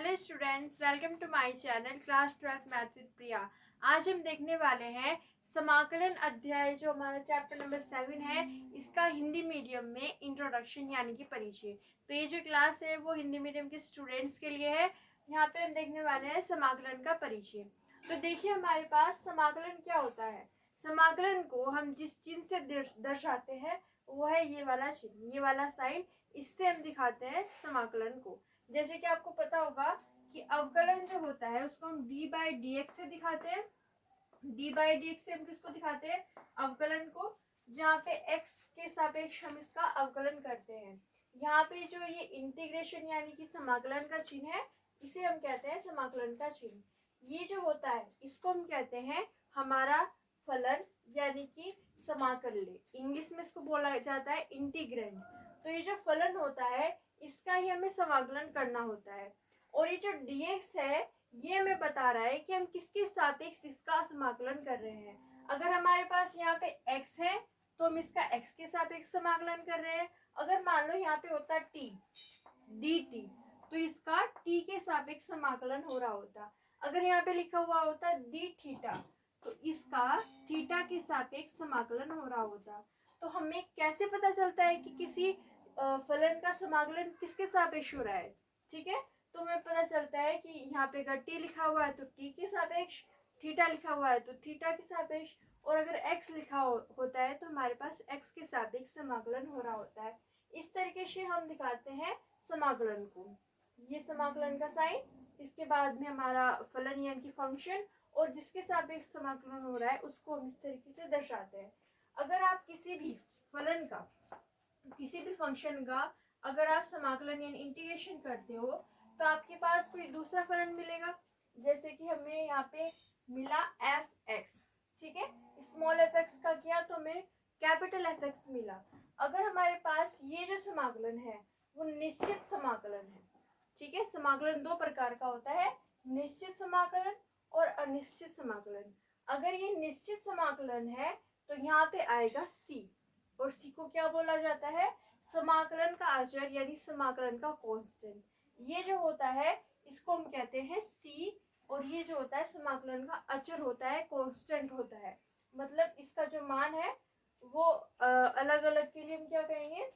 Hello students, welcome to my channel class 12 math with Priya. आज हम देखने वाले हैं समाकलन अध्याय जो हमारा चैप्टर नंबर 7 है, इसका हिंदी मीडियम में इंट्रोडक्शन यानी कि परिचय। तो ये जो क्लास है वो हिंदी मीडियम के स्टूडेंट्स के लिए है। यहाँ पे हम देखने वाले हैं समाकलन का परिचय। तो देखिए हमारे पास समाकलन क्या होता है। समाकलन को हम जिस चिन्ह से दर्शाते हैं वो है ये वाला चिन्ह, ये वाला साइन। इससे हम दिखाते हैं समाकलन को। जैसे कि आपको पता होगा कि अवकलन जो होता है उसको हम d/dx से दिखाते हैं। d/dx से हम किसको दिखाते हैं? अवकलन को, जहाँ पे x के सापेक्ष हम इसका अवकलन करते हैं। यहाँ पे जो ये इंटीग्रेशन यानी कि समाकलन का चिन्ह है, इसे हम कहते हैं समाकलन का चिन्ह। ये जो होता है इसको हम कहते हैं हमारा फलन यानी कि समाकल्य। इंग्लिश में इसको बोला जाता है इंटीग्रेंड। तो ये जो फलन होता है इसका ही हमें समाकलन करना होता है। और ये जो dx है ये हमें बता रहा है कि हम किसके सापेक्ष इसका समाकलन कर रहे हैं। अगर हमारे पास यहाँ पे x है तो हम इसका x के सापेक्ष समाकलन कर रहे हैं। अगर मान लो यहाँ पे होता t dt तो इसका t के सापेक्ष समाकलन हो रहा होता। अगर यहाँ पे लिखा हुआ होता d थीटा तो इसका थीटा के सापेक्ष समाकलन हो रहा होता। तो हमें कैसे पता चलता है कि किसी फलन का समाकलन किसके सापेक्ष हो रहा है? ठीक है, तो हमें पता चलता है कि यहाँ पे अगर t लिखा हुआ है तो t के सापेक्ष, थीटा लिखा हुआ है तो थीटा के सापेक्ष, और अगर x लिखा होता है तो हमारे पास x के सापेक्ष समाकलन हो रहा होता है। इस तरीके से हम दिखाते हैं समाकलन को। ये समाकलन का साइन, इसके बाद में हमारा फलन यानी कि फंक्शन, और जिसके सापेक्ष समाकलन हो रहा है उसको हम इस तरीके से दर्शाते हैं। अगर आप किसी भी फलन का, किसी भी फंक्शन का अगर आप समाकलन यानी इंटीग्रेशन करते हो तो आपके पास कोई दूसरा फलन मिलेगा। जैसे कि हमें यहाँ पे मिला f(x), ठीक है, स्मॉल f(x) का किया तो हमें कैपिटल f(x) मिला। अगर हमारे पास ये जो समाकलन है वो निश्चित समाकलन है, ठीक है। समाकलन दो प्रकार का होता है, निश्चित समाकलन और अनिश्चित समाकलन। अगर ये निश्चित समाकलन है तो यहाँ पे आएगा c, और c को क्या बोला जाता है? समाकलन का अचर यानी समाकलन का कांस्टेंट। ये जो होता है इसको हम कहते हैं c, और ये जो होता है समाकलन का अचर होता है, कांस्टेंट होता है। मतलब इसका जो मान है वो अलग अलग के लिए हम क्या कहेंगे,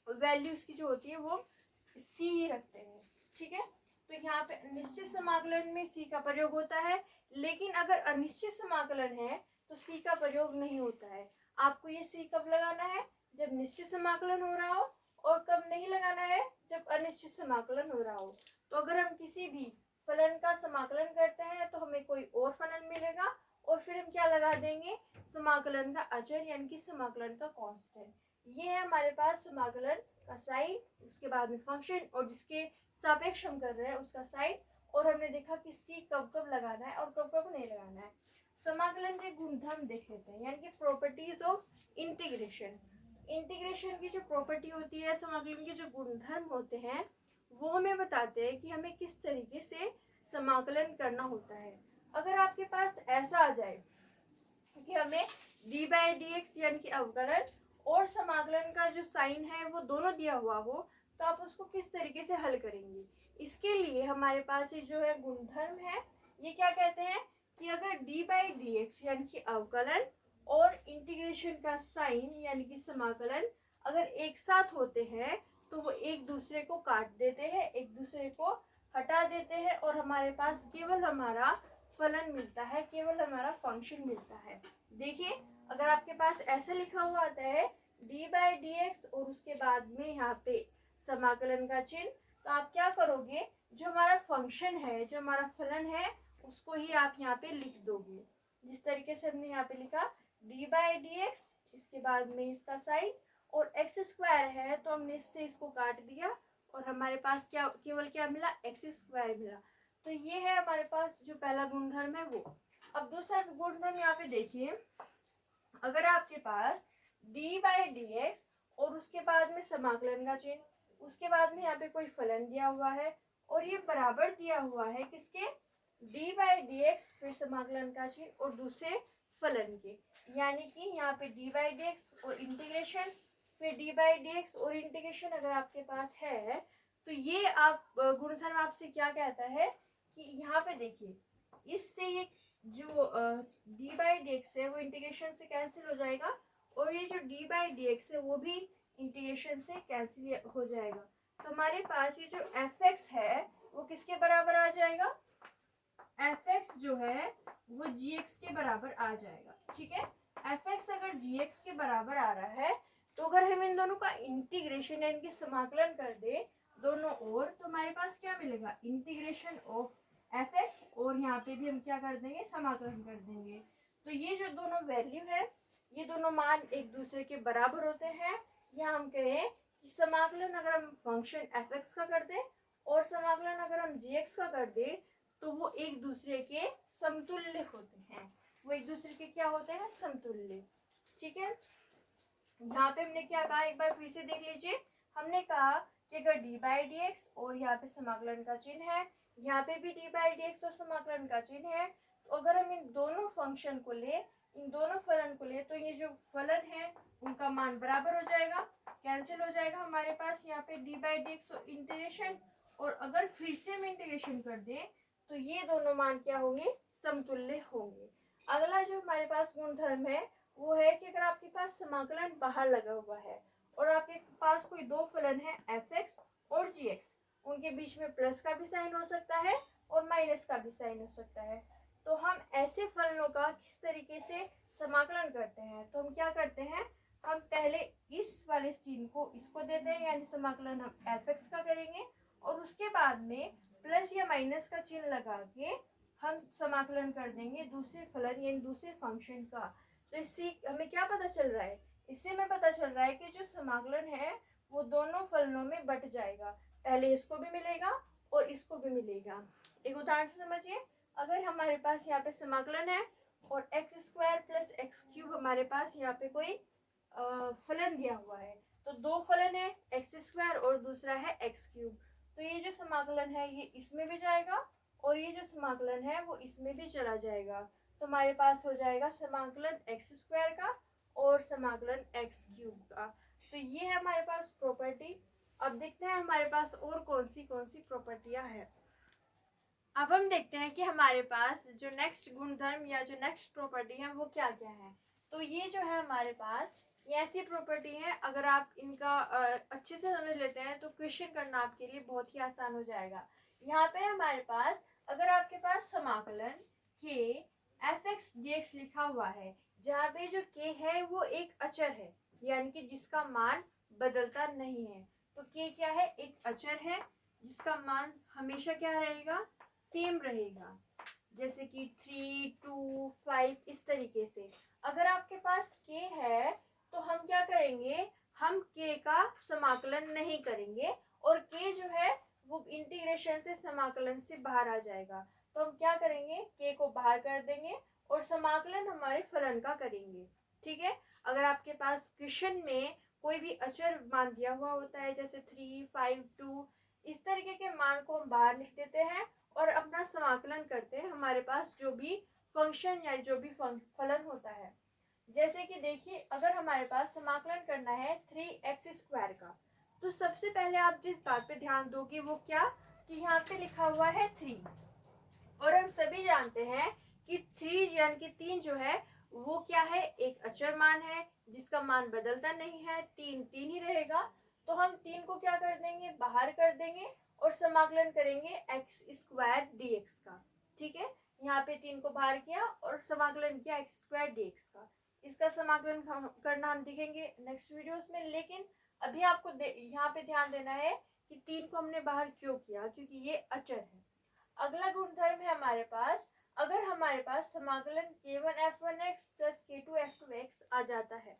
वैल्यू इसकी जो होती है वो c ही रखते हैं, ठीक है। तो यहाँ पे निश्चित समाकलन में c का प्रयोग होता है, लेकिन अगर अनिश्चित समाकलन है तो c का प्रयोग नहीं होता है। आपको ये c कब लगाना है? जब निश्चित समाकलन हो रहा हो, और कब नहीं लगाना है? जब अनिश्चित समाकलन हो रहा हो। तो अगर हम किसी भी फलन का समाकलन करते हैं तो हमें कोई और फलन मिलेगा, और फिर हम क्या लगा देंगे? समाकलन का अचर यानी कि समाकलन का कांस्टेंट। ये है हमारे पास समाकलन का साइन, उसके बाद में फंक्शन, और जिसके सापेक्ष हम कर रहे हैं उसका साइन। और हमने देखा कि c कब कब लगाना है और कब कब नहीं लगाना है। समाकलन के गुणधर्म देख लेते हैं, यानी कि प्रॉपर्टीज ऑफ इंटीग्रेशन। इंटीग्रेशन की जो प्रॉपर्टी होती है, समाकलन के जो गुणधर्म होते हैं, वो हमें बताते हैं कि हमें किस तरीके से समाकलन करना होता है। अगर आपके पास ऐसा आ जाए कि हमें d/dx यानी कि अवकलन और समाकलन का जो साइन है वो दोनों दिया हुआ हो, तो आप उसको किस तरीके से हल करेंगे? इसके लिए हमारे पास ये जो है गुणधर्म है, ये क्या कहते हैं कि अगर d/dx यानी कि अवकलन और इंटीग्रेशन का साइन यानी कि समाकलन अगर एक साथ होते हैं तो वो एक दूसरे को काट देते हैं, एक दूसरे को हटा देते हैं, और हमारे पास केवल हमारा फलन मिलता है, केवल हमारा फंक्शन मिलता है। देखिए अगर आपके पास ऐसा लिखा हुआ आता है d/dx और उसके बाद में यहाँ पे समाकलन का चिन्ह, तो आप क्या करोगे? जो हमारा फंक्शन है, जो हमारा फलन है, उसको ही आप यहाँ पे लिख दोगे। जिस तरीके से हमने यहाँ पे लिखा d/dx, इसके बाद में इसका साइन, और x² है तो हमने इससे इसको काट दिया और हमारे पास क्या केवल क्या मिला? x² मिला। तो ये है हमारे पास जो पहला गुणधर्म है वो। अब दूसरा गुणधर्म यहाँ पे देखिए, अगर आपके पास d/dx और उसके बाद में समाकलन का चिन्ह, उसके बाद में यहाँ पे कोई फलन दिया हुआ है, और ये बराबर दिया हुआ है किसके? d/dx फिर समाकलन का चिन्ह और दूसरे फलन के, यानी कि यहाँ पे d/dx और इंटीग्रेशन, फिर d/dx और इंटीग्रेशन अगर आपके पास है तो ये आप गुणधर्म आपसे क्या कहता है कि यहाँ पे देखिए, इससे ये जो डी बाई डी एक्स है वो इंटीग्रेशन से कैंसिल हो जाएगा, और ये जो डी बाई डी एक्स है वो भी इंटीग्रेशन से कैंसिल हो जाएगा। तो हमारे पास ये जो एफ एक्स है वो किसके बराबर आ जाएगा, एफ एक्स जो है वो जी एक्स के बराबर आ जाएगा। ठीक है, एफ एक्स अगर जी एक्स के बराबर आ रहा है तो अगर हम इन दोनों का इंटीग्रेशन यानी कि समाकलन कर दे दोनों ओर, तो हमारे पास क्या मिलेगा, इंटीग्रेशन ऑफ एफ एक्स, और यहाँ पे भी हम क्या कर देंगे, समाकलन कर देंगे। तो ये जो दोनों वैल्यू है, ये दोनों मान एक दूसरे के बराबर होते हैं, या हम कहें कि समाकलन अगर हम फंक्शन एफ एक्स का कर दें और समाकलन अगर हम जी एक्स का कर दें तो वो एक दूसरे के समतुल्य होते हैं, वो एक दूसरे के क्या होते हैं, समतुल्य। ठीक है, यहाँ पे हमने क्या कहा, एक बार फिर से देख लीजिए। हमने कहा कि अगर डी बाई डी एक्स और यहाँ पे समाकलन का चिन्ह है, यहाँ पे भी डी बाई डी एक्स और समाकलन का चिन्ह है, तो अगर हम इन दोनों फंक्शन को ले, इन दोनों फलन को ले, तो ये जो फलन है उनका मान बराबर हो जाएगा, कैंसिल हो जाएगा हमारे पास यहाँ पे डी बाई डी एक्स और इंटीग्रेशन, और अगर फिर से हम इंटीग्रेशन कर दें तो ये दोनों मान क्या होंगे, समतुल्य होंगे। अगला जो हमारे पास गुणधर्म है वो है कि अगर आपके पास समाकलन बाहर लगा हुआ है और आपके पास कोई दो फलन है एफ एक्स और जी एक्स, उनके बीच में प्लस का भी साइन हो सकता है और माइनस का भी साइन हो सकता है, तो हम ऐसे फलनों का किस तरीके से समाकलन करते हैं, तो हम क्या करते हैं, हम पहले इस वाले चिन्ह को इसको देते हैं, यानी समाकलन हम एफ एक्स का करेंगे, और उसके बाद में प्लस या माइनस का चिन्ह लगा के हम समाकलन कर देंगे दूसरे फलन यानी दूसरे फंक्शन का। तो इससे हमें क्या पता चल रहा है, इससे हमें पता चल रहा है कि जो समाकलन है वो दोनों फलनों में बट जाएगा, पहले इसको भी मिलेगा और इसको भी मिलेगा। एक उदाहरण से समझिए, अगर हमारे पास यहाँ पे समाकलन है और x square plus x cube हमारे पास यहाँ पे कोई फलन दिया हुआ है, तो दो फलन है एक्स स्क्वायर और दूसरा है एक्स क्यूब, तो ये जो समाकलन है ये इसमें भी जाएगा और ये जो समाकलन है वो इसमें भी चला जाएगा, तो हमारे पास हो जाएगा समाकलन एक्स स्क्वायर का और समाकलन एक्स क्यूब का। तो ये है हमारे पास प्रॉपर्टी। अब देखते हैं हमारे पास और कौन सी प्रॉपर्टियां हैं। अब हम देखते हैं कि हमारे पास जो नेक्स्ट गुणधर्म या जो नेक्स्ट प्रॉपर्टी है वो क्या क्या है। तो ये जो है हमारे पास ये ऐसी प्रॉपर्टी है, अगर आप इनका अच्छे से समझ लेते हैं तो क्वेश्चन करना आपके लिए बहुत ही आसान हो जाएगा। यहाँ पे हमारे पास अगर आपके पास समाकलन के एफ एक्स डी एक्स लिखा हुआ है, जहाँ पे जो के है वो एक अचर है, यानी कि जिसका मान बदलता नहीं है, तो के क्या है, एक अचर है जिसका मान हमेशा क्या रहेगा, सेम रहेगा, जैसे कि 3, 2, 5 इस तरीके से। अगर आपके पास के है तो हम क्या करेंगे, हम के का समाकलन नहीं करेंगे और के जो है वो इंटीग्रेशन से समाकलन से बाहर आ जाएगा, तो हम क्या करेंगे, के को बाहर कर देंगे और समाकलन हमारे फलन का करेंगे। ठीक है, अगर आपके पास क्वेश्चन में कोई भी अचर मान दिया हुआ होता है जैसे 3, 5, 2 इस तरीके के मान को हम बाहर लिख देते हैं और अपना समाकलन करते हैं हमारे पास जो भी फंक्शन या जो भी फलन होता है। जैसे कि देखिए, अगर हमारे पास समाकलन करना है 3x स्क्वायर का, तो सबसे पहले आप जिस बात पे ध्यान दोगे वो क्या, कि यहाँ पे लिखा हुआ है 3, और हम सभी जानते हैं कि 3 यानी कि 3 जो है वो क्या है, एक अचर मान है जिसका मान बदलता नहीं है, 3 3 ही रहेगा, तो हम 3 को क्या कर देंगे, बाहर कर देंगे और समाकलन करेंगे एक्स स्क्वायर डी एक्स का। ठीक है, यहाँ पे 3 को बाहर किया और समाकलन किया एक्स स्क्वायर डी एक्स का। इसका समाकलन करना हम देखेंगे नेक्स्ट वीडियोस में, लेकिन अभी आपको यहाँ पे ध्यान देना है कि 3 को हमने बाहर क्यों किया, क्योंकि ये अचर है। अगला गुणधर्म है हमारे पास, अगर हमारे पास समाकलन k1f1x प्लस k2f2x आ जाता है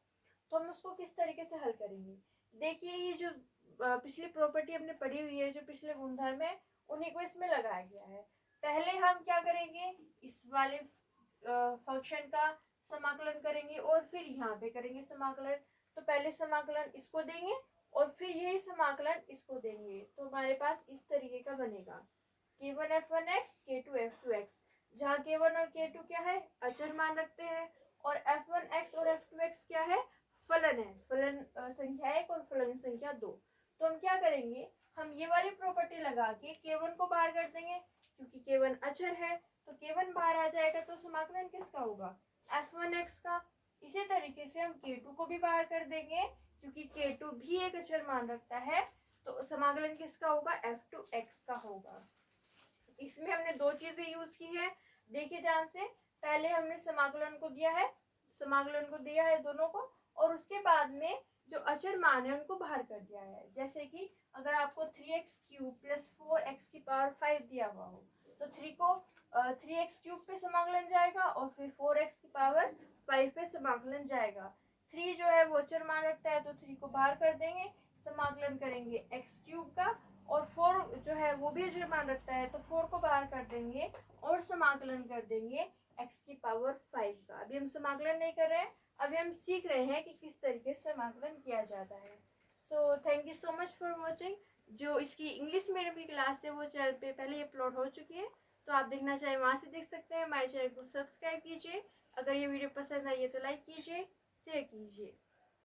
तो हम उसको किस तरीके से हल करेंगे। देखिए, ये जो पिछली प्रॉपर्टी हमने पढ़ी हुई है, जो पिछले गुणधर्म है उन्हीं को इसमें लगाया गया है। पहले हम क्या करेंगे, इस वाले फंक्शन का समाकलन करेंगे और फिर यहाँ पे करेंगे समाकलन, तो पहले समाकलन इसको देंगे और फिर यही समाकलन इसको देंगे, तो हमारे पास इस तरीके का बनेगा k1f1x k2f2x, जहाँ k1 और k2 क्या है, अचर मान रखते हैं, और f1x और f2x क्या है, फलन है, फलन संख्या 1 और फलन संख्या 2, तो हम क्या करेंगे, हम ये वाली प्रॉपर्टी लगा के k1 को बाहर कर देंगे, क्योंकि k1 अचर है तो k1 बाहर आ जाएगा, तो समाकलन किसका होगा, f1x का। इसी तरीके से हम k2 को भी बाहर कर देंगे, क्योंकि k2 भी एक अचर मान रखता है, तो समाकलन किसका होगा, f2x का होगा। इसमें हमने दो चीजें यूज की है, देखिए ध्यान से। पहले हमने समाकलन को दिया है दोनों को, और उसके बाद में जो अचर मान है उनको बाहर कर दिया है। जैसे कि अगर आपको 3x³ प्लस 4x की पावर 5 दिया हुआ हो, तो 3x³ पे समाकलन जाएगा और फिर 4x की पावर 5 पे समाकलन जाएगा। 3 जो है वो अचर मान रखता है, तो 3 को बाहर कर देंगे, समाकलन करेंगे x³ का, और 4 जो है वो भी अचर मान रखता है, तो 4 को बाहर कर देंगे और समाकलन कर देंगे x की पावर 5 का। अभी हम समाकलन नहीं कर रहे हैं, अभी हम सीख रहे हैं कि किस तरीके से समाकलन किया जाता है। So thank you so much for watching. जो इसकी इंग्लिश मीडियम की क्लास है वो चैनल पे पहले ही अपलोड हो चुकी है, तो आप देखना चाहें वहाँ से देख सकते हैं। हमारे चैनल को सब्सक्राइब कीजिए। अगर ये वीडियो पसंद आई है तो लाइक कीजिए, शेयर कीजिए।